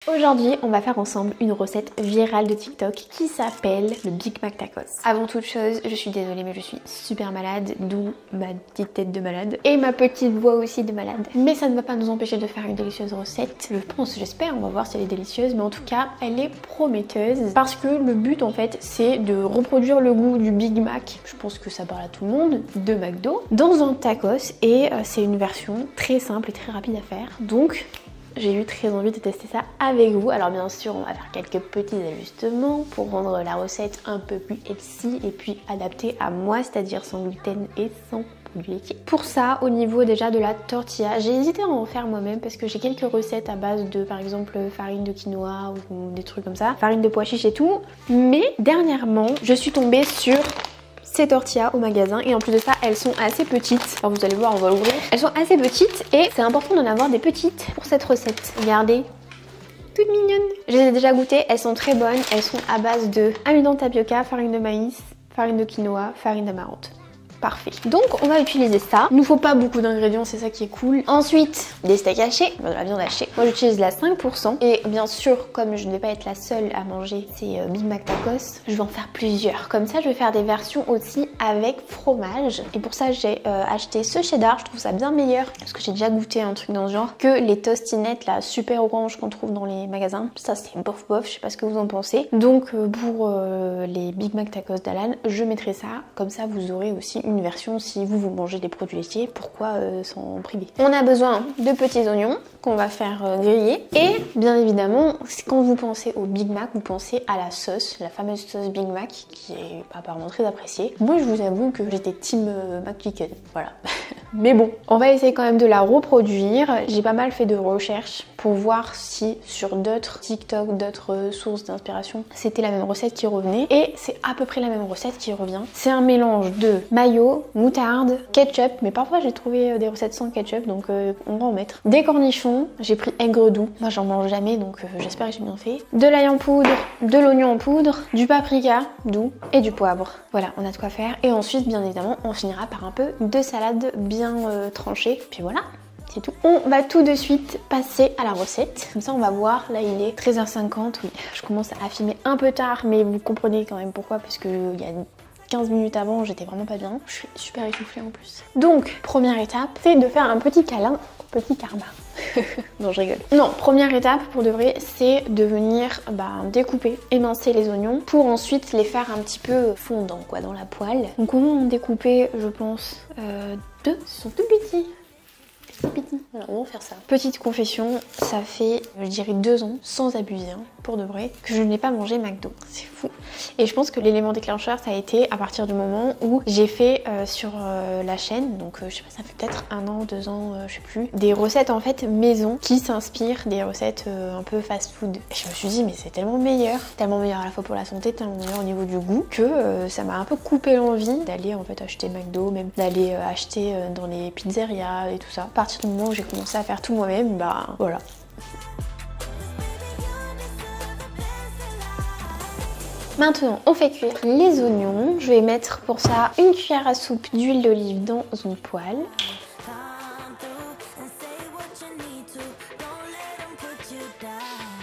Aujourd'hui, on va faire ensemble une recette virale de TikTok qui s'appelle le Big Mac Tacos. Avant toute chose, je suis désolée mais je suis super malade, d'où ma petite tête de malade et ma petite voix aussi de malade. Mais ça ne va pas nous empêcher de faire une délicieuse recette. Je pense, j'espère, on va voir si elle est délicieuse, mais en tout cas, elle est prometteuse parce que le but en fait, c'est de reproduire le goût du Big Mac. Je pense que ça parle à tout le monde, de McDo, dans un tacos et c'est une version très simple et très rapide à faire. Donc j'ai eu très envie de tester ça avec vous. Alors bien sûr, on va faire quelques petits ajustements pour rendre la recette un peu plus healthy et puis adaptée à moi, c'est-à-dire sans gluten et sans produits laitiers. Pour ça, au niveau déjà de la tortilla, j'ai hésité à en faire moi-même parce que j'ai quelques recettes à base de, par exemple, farine de quinoa ou des trucs comme ça, farine de pois chiches et tout. Mais dernièrement, je suis tombée sur ces tortillas au magasin et en plus de ça elles sont assez petites. Alors vous allez voir, on va l'ouvrir. Elles sont assez petites et c'est important d'en avoir des petites pour cette recette. Regardez, toutes mignonnes. Je les ai déjà goûtées, elles sont très bonnes. Elles sont à base de amidon de tapioca, farine de maïs, farine de quinoa, farine d'amarante. Parfait. Donc on va utiliser ça. Il nous faut pas beaucoup d'ingrédients, c'est ça qui est cool. Ensuite, des steaks hachés, de la viande hachée. Moi j'utilise la 5% et bien sûr, comme je ne vais pas être la seule à manger ces Big Mac Tacos, je vais en faire plusieurs. Comme ça, je vais faire des versions aussi avec fromage. Et pour ça, j'ai acheté ce cheddar. Je trouve ça bien meilleur parce que j'ai déjà goûté un truc dans ce genre que les tostinettes là super orange qu'on trouve dans les magasins. Ça c'est bof bof, je sais pas ce que vous en pensez. Donc pour les Big Mac Tacos d'Alan, je mettrai ça. Comme ça, vous aurez aussi une version si vous mangez des produits laitiers, pourquoi s'en priver. On a besoin de petits oignons qu'on va faire griller et bien évidemment quand vous pensez au Big Mac, vous pensez à la sauce, la fameuse sauce Big Mac qui est apparemment très appréciée. Moi je vous avoue que j'étais team McChicken, voilà. Mais bon, on va essayer quand même de la reproduire. J'ai pas mal fait de recherches pour voir si sur d'autres TikTok, d'autres sources d'inspiration, c'était la même recette qui revenait. Et c'est à peu près la même recette qui revient. C'est un mélange de mayo, moutarde, ketchup, mais parfois j'ai trouvé des recettes sans ketchup, donc on va en mettre. Des cornichons, j'ai pris aigre doux, moi j'en mange jamais, donc j'espère que j'ai bien fait. De l'ail en poudre, de l'oignon en poudre, du paprika doux et du poivre. Voilà, on a de quoi faire. Et ensuite, bien évidemment, on finira par un peu de salade bien tranchée, puis voilà. C'est tout. On va tout de suite passer à la recette. Comme ça, on va voir. Là, il est 13h50. Oui, je commence à filmer un peu tard, mais vous comprenez quand même pourquoi. Parce que il y a 15 minutes avant, j'étais vraiment pas bien. Je suis super essoufflée en plus. Donc, première étape, c'est de faire un petit câlin au petit karma. Non, je rigole. Non, première étape pour de vrai, c'est de venir découper, émincer les oignons pour ensuite les faire un petit peu fondants quoi dans la poêle. Donc on va en découper, je pense, deux. Ils sont tout petits. Voilà, on va faire ça. Petite confession, ça fait, je dirais 2 ans, sans abuser, hein, pour de vrai, que je n'ai pas mangé McDo. C'est fou. Et je pense que l'élément déclencheur, ça a été à partir du moment où j'ai fait sur la chaîne, donc je sais pas, ça fait peut-être 1 an, 2 ans, je sais plus, des recettes en fait maison qui s'inspirent des recettes un peu fast-food. Et je me suis dit, mais c'est tellement meilleur à la fois pour la santé, tellement meilleur au niveau du goût, que ça m'a un peu coupé l'envie d'aller en fait acheter McDo, même d'aller acheter dans les pizzerias et tout ça. À partir du moment où j'ai commencé à faire tout moi-même, bah voilà. Maintenant, on fait cuire les oignons. Je vais mettre pour ça une cuillère à soupe d'huile d'olive dans une poêle.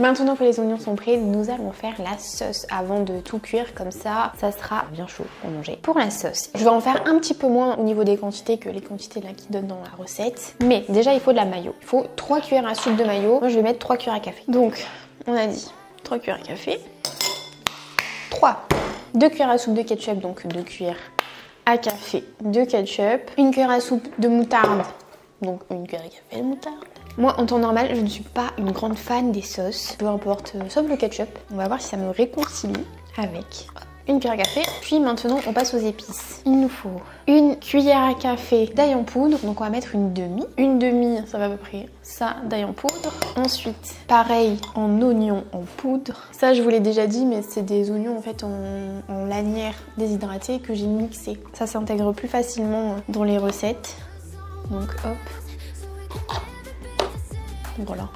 Maintenant que les oignons sont prêts, nous allons faire la sauce avant de tout cuire, comme ça sera bien chaud pour manger. Pour la sauce, je vais en faire un petit peu moins au niveau des quantités que les quantités là qui donnent dans la recette. Mais déjà, il faut de la mayo. Il faut 3 cuillères à soupe de mayo. Moi, je vais mettre 3 cuillères à café. Donc, on a dit 3 cuillères à café. 2 cuillères à soupe de ketchup, donc 2 cuillères à café de ketchup. 1 cuillère à soupe de moutarde, donc 1 cuillère à café de moutarde. Moi, en temps normal, je ne suis pas une grande fan des sauces, peu importe, sauf le ketchup. On va voir si ça me réconcilie avec 1 cuillère à café. Puis maintenant, on passe aux épices. Il nous faut 1 cuillère à café d'ail en poudre, donc on va mettre une demi. Une demi, ça va à peu près ça d'ail en poudre. Ensuite, pareil, en oignon en poudre. Ça, je vous l'ai déjà dit, mais c'est des oignons en fait en lanière déshydratée que j'ai mixé. Ça s'intègre plus facilement dans les recettes. Donc hop. Voilà,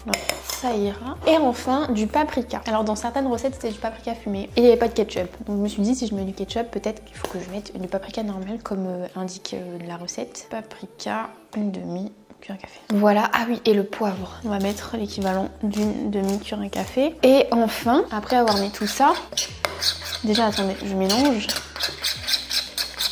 ça ira. Et enfin, du paprika. Alors dans certaines recettes, c'était du paprika fumé et il n'y avait pas de ketchup. Donc je me suis dit, si je mets du ketchup, peut-être qu'il faut que je mette du paprika normal comme indique la recette. Paprika, une demi cuillère à café. Voilà, ah oui, et le poivre. On va mettre l'équivalent d'une demi-cuillère à café. Et enfin, après avoir mis tout ça, déjà attendez, je mélange.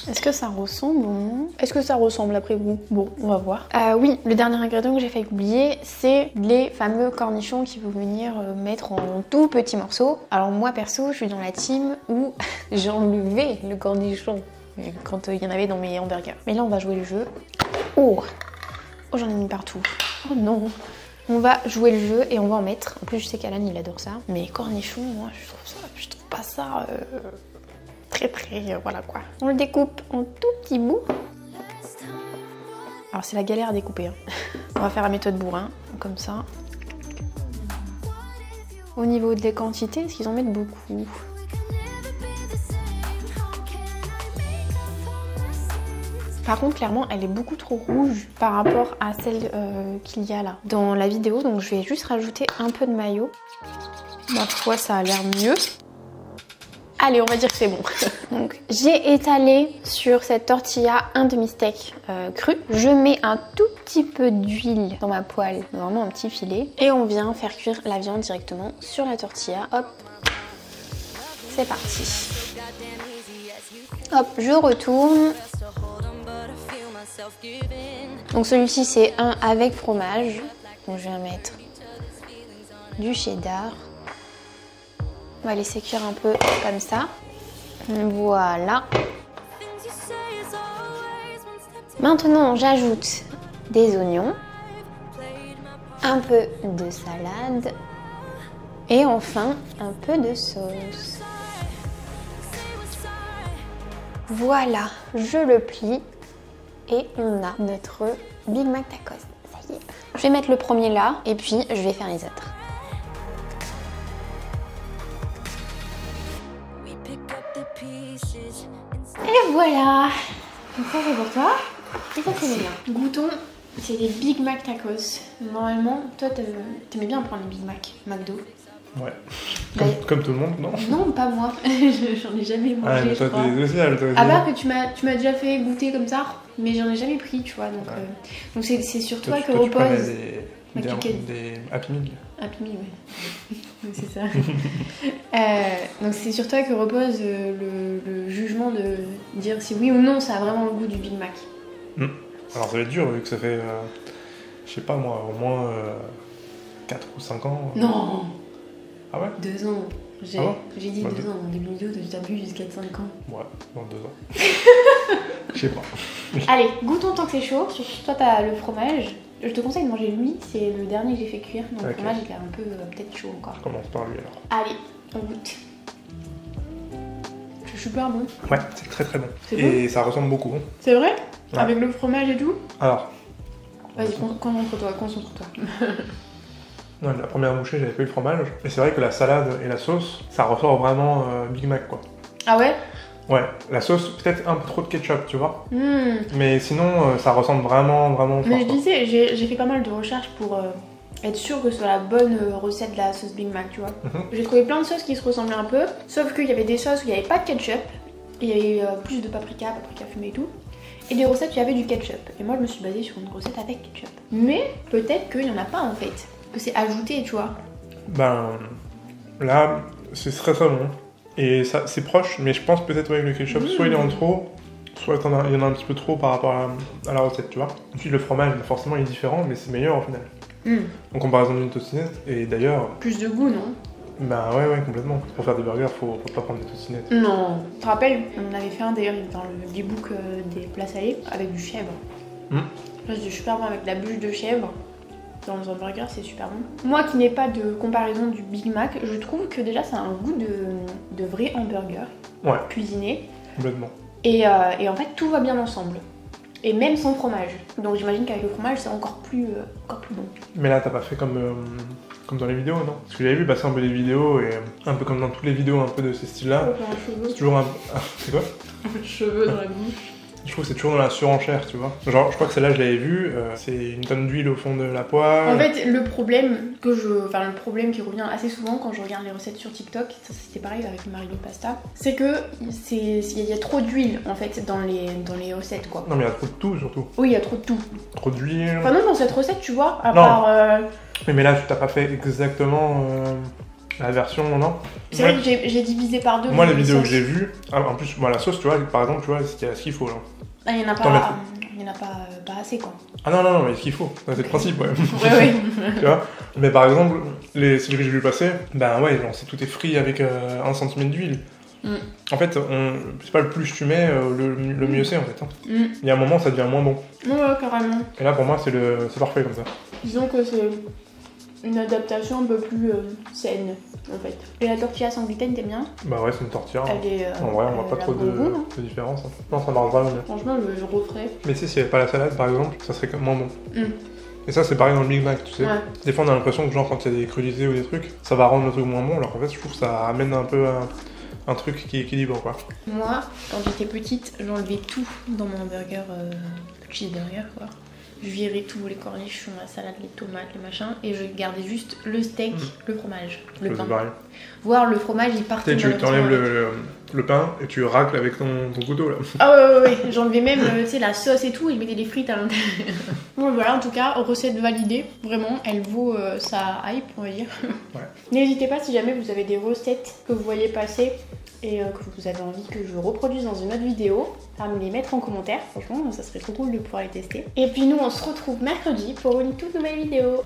Est-ce que ça ressemble ou non? Est-ce que ça ressemble après vous? Bon, on va voir. Oui, le dernier ingrédient que j'ai failli oublier, c'est les fameux cornichons qu'il faut venir mettre en tout petits morceaux. Alors moi perso, je suis dans la team où j'enlevais le cornichon quand il y en avait dans mes hamburgers. Mais là, on va jouer le jeu. Oh, j'en ai mis partout. Oh non. On va jouer le jeu et on va en mettre. En plus, je sais qu'Alan, il adore ça. Mais cornichons, moi, je trouve pas ça... très voilà quoi. On le découpe en tout petits bouts. Alors c'est la galère à découper. Hein. On va faire la méthode bourrin, comme ça. Au niveau des quantités, est-ce qu'ils en mettent beaucoup? Par contre, clairement, elle est beaucoup trop rouge par rapport à celle qu'il y a là dans la vidéo. Donc je vais juste rajouter un peu de mayo. Ma foi, ça a l'air mieux. Allez, on va dire que c'est bon. Donc, j'ai étalé sur cette tortilla un demi-steak cru. Je mets un tout petit peu d'huile dans ma poêle, vraiment un petit filet. Et on vient faire cuire la viande directement sur la tortilla. Hop, c'est parti. Hop, je retourne. Donc celui-ci, c'est un avec fromage. Donc je viens mettre du cheddar. On va laisser cuire un peu comme ça. Voilà. Maintenant, j'ajoute des oignons, un peu de salade et enfin un peu de sauce. Voilà, je le plie et on a notre Big Mac Tacos. Ça y est. Je vais mettre le premier là et puis je vais faire les autres. Et voilà. Donc ça c'est pour toi et ça c'est le mien. Goûtons, c'est des Big Mac Tacos. Normalement, toi t'aimais bien prendre les Big Mac, McDo. Ouais. Comme tout le monde, non? Non, pas moi. J'en ai jamais mangé. Ah, mais toi t'es spécial, toi aussi. À part que tu m'as déjà fait goûter comme ça, mais j'en ai jamais pris, tu vois. Donc c'est sur toi que repose. Des Happy Meal. Happy Meal, ouais. C'est ça. Donc c'est sur toi que repose le jugement de dire si oui ou non ça a vraiment le goût du Big Mac. Alors ça va être dur vu que ça fait, je sais pas moi, au moins 4 ou 5 ans. Non. Ah ouais? 2 ans. J'ai dit 2 ans en début vidéo, t'as vu jusqu'à 5 ans. Ouais, dans 2 ans. Je sais pas. Allez, goûtons tant que c'est chaud. Toi t'as le fromage. Je te conseille de manger lui, c'est le dernier que j'ai fait cuire. Donc le fromage il est un peu peut-être chaud encore. On commence par lui alors. Allez, on goûte. C'est super bon. Ouais, c'est très très bon. Et bon, ça ressemble beaucoup. C'est vrai? Ouais. Avec le fromage et tout? Alors. Vas-y, concentre-toi. Non, la première bouchée, j'avais pas eu le fromage. Et c'est vrai que la salade et la sauce, ça ressort vraiment Big Mac quoi. Ah ouais? Ouais, la sauce, peut-être un peu trop de ketchup, tu vois. Mais sinon, ça ressemble vraiment fort. Mais je disais, j'ai fait pas mal de recherches pour être sûre que ce soit la bonne recette de la sauce Big Mac, tu vois. J'ai trouvé plein de sauces qui se ressemblaient un peu, sauf qu'il y avait des sauces où il n'y avait pas de ketchup, il y avait plus de paprika fumé et tout, et des recettes où il y avait du ketchup. Et moi, je me suis basée sur une recette avec ketchup. Mais peut-être qu'il n'y en a pas en fait, que c'est ajouté, tu vois. Ben, là, c'est très très bon. Et ça, c'est proche, mais je pense peut-être avec le ketchup, soit il est en trop, soit il y en a un petit peu trop par rapport à la recette, tu vois. Ensuite, le fromage, forcément, il est différent, mais c'est meilleur au final. En comparaison d'une tocinette, et d'ailleurs... Plus de goût, non? Bah ouais, complètement. Pour faire des burgers, faut pas prendre des tocinettes. Non. Tu te rappelles, on avait fait un d'ailleurs dans le e-book des plats salés, avec du chèvre. C'est super bon avec la bûche de chèvre. Dans un burger, c'est super bon. Moi qui n'ai pas de comparaison du Big Mac, je trouve que déjà ça a un goût de vrai hamburger cuisiné. Complètement. Et en fait tout va bien ensemble. Et même sans fromage. Donc j'imagine qu'avec le fromage c'est encore plus bon. Mais là t'as pas fait comme dans les vidéos, non? Parce que j'avais vu passer un peu des vidéos et un peu comme dans toutes les vidéos un peu de ce style-là. C'est toujours un... c'est quoi? Un cheveu dans la bouche. Je trouve que c'est toujours dans la surenchère, tu vois. Genre, je crois que celle-là, je l'avais vue, c'est une tonne d'huile au fond de la poêle. En fait, le problème qui revient assez souvent quand je regarde les recettes sur TikTok, ça c'était pareil avec Marilo Pasta, c'est que il y a trop d'huile en fait dans les recettes quoi. Non mais il y a trop de tout surtout. Oui, il y a trop de tout. Trop d'huile. Enfin non, dans cette recette, tu vois, à non. part... Mais là, tu t'as pas fait exactement la version, non? C'est vrai que j'ai divisé par deux. Moi, les vidéos que j'ai vues, en plus, moi, la sauce, tu vois, par exemple, tu vois, il y a ce qu'il faut, là. Ah, il y en a pas assez, quoi. Ah non, mais ce qu'il faut, c'est le principe, ouais. Ouais. Tu vois. Mais par exemple, celles que j'ai vu passer, ben ouais, genre, tout est frit avec 1 cm d'huile. En fait, c'est pas le plus tu mets, le mieux c'est en fait. Hein. Il y a un moment, ça devient moins bon. Ouais, carrément. Et là, pour moi, c'est parfait comme ça. Disons que c'est une adaptation un peu plus saine, en fait. Et la tortilla sans gluten, t'aimes bien? Bah ouais, c'est une tortilla. Elle est, en vrai, on voit pas trop de différence. Hein. Non, ça marche vraiment bien. Franchement, je referais. Mais tu sais, s'il n'y avait pas la salade, par exemple, ça serait moins bon. Et ça, c'est pareil dans le Big Mac, tu sais. Ouais. Des fois, on a l'impression que, genre, quand il y a des crudités ou des trucs, ça va rendre le truc moins bon, alors qu'en fait, je trouve que ça amène un peu un truc qui équilibre, quoi. Moi, quand j'étais petite, j'enlevais tout dans mon hamburger, cheeseburger, quoi. Je virais tout, les cornichons, la salade, les tomates, le machin, et je gardais juste le steak, le fromage, le pain. Voire le fromage, il partait. Tu t'enlèves le pain et tu racles avec ton couteau là. Ah ouais, j'enlevais même la sauce et tout, et je mettais des frites à l'intérieur. Bon voilà, en tout cas, recette validée, vraiment, elle vaut sa hype, on va dire. Ouais. N'hésitez pas si jamais vous avez des recettes que vous voyez passer et que vous avez envie que je reproduise dans une autre vidéo, à me les mettre en commentaire. Franchement, ça serait trop cool de pouvoir les tester. Et puis nous, on se retrouve mercredi pour une toute nouvelle vidéo.